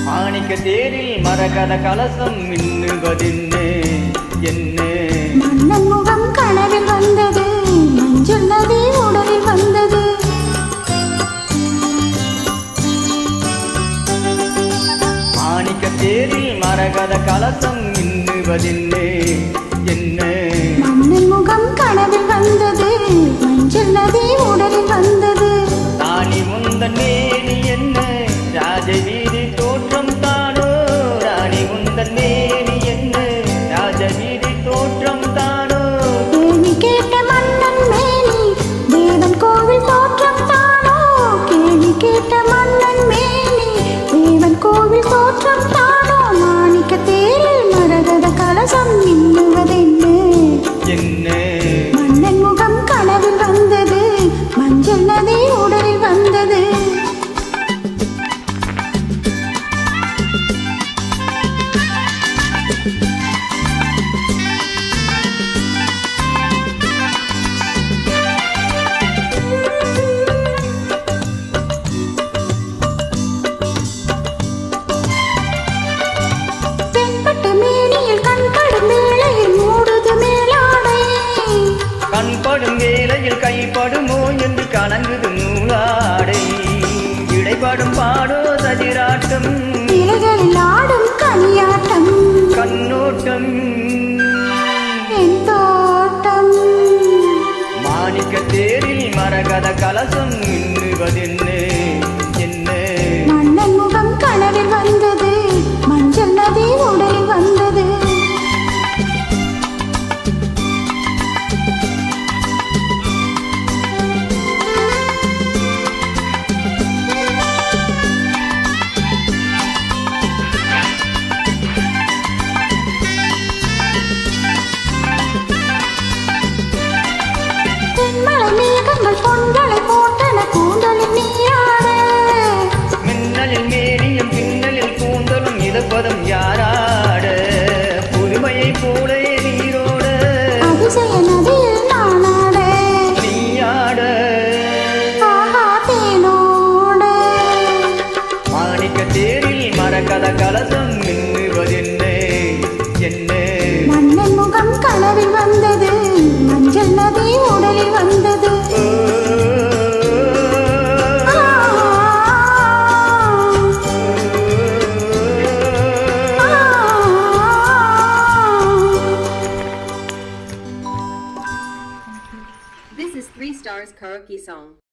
மாணிக்க தேரில் மரகத கலசம் மின்னுவதென்னே என்ன மன்னன் முகம் கனவில் வந்தது, மஞ்சள் நதி உடலில் வந்தது. மாணிக்க தேரில் மரகத கலசம் மின்னுவதென்னே என்ன மன்னன் முகம் கனவில் வந்தது, மஞ்சள் நதி உடலில் வந்தது. தானி முந்தன் மேனி என்ன ராஜவீதி தோற்றம் தானோ ராணி முந்தன் மேனி என்ன ராஜவீதி தோற்றம் தானோ கேள்வி கேட்ட மன்னன் மேனி தேவன் கோவில் தோற்றம் தானோ. கேள்வி கேட்ட மன்னன் மேனி தேவன் கோவில் தோற்றம் தானோ. மாணிக்க தேரில் மரகத கலசம் மின்னுவதென்ன என்ன மன்னன் முகம் கனவில் வந்தது, மஞ்சள் நதி உடலில் வந்தது. தென்பட்ட மேனியில் கண்படும் வேளையில் மூடுது மேலாடை. கண்படும் வேளையில் கைப்படுமோ என்று கலங்குது நூலாடை இடைப்படும் பாடோ சதிராட்டம் இலைகளில் ஆடும் கனியாட்டம் கண்ணோட்டம் என் தோட்டம். மாணிக்க தேரில் மரகத கலசம் மின்னுவதென்ன என்ன மன்னன் முகம் கனவில் வந்தது, மஞ்சள் நதி உடலில் வந்தது. தென்மலை மேகங்கள் பொன்களை போட்டன கூந்தலில் நீராட. மின்னலில் மேனியும் பின்னலில் கூந்தலும் இதப்பதம் யாராட புதுமையை போல நீரோட அதிசய நதியில் நானாட. நீயாட ஆஹா தேனோட. மாணிக்க தேரில் மரகத கலசம் மின்னுவதென்ன என்ன மன்னன் முகம் கனவில் வந்தது, மஞ்சள் நதி உடலில் வந்தது. This is 3 Stars Karaoke Song.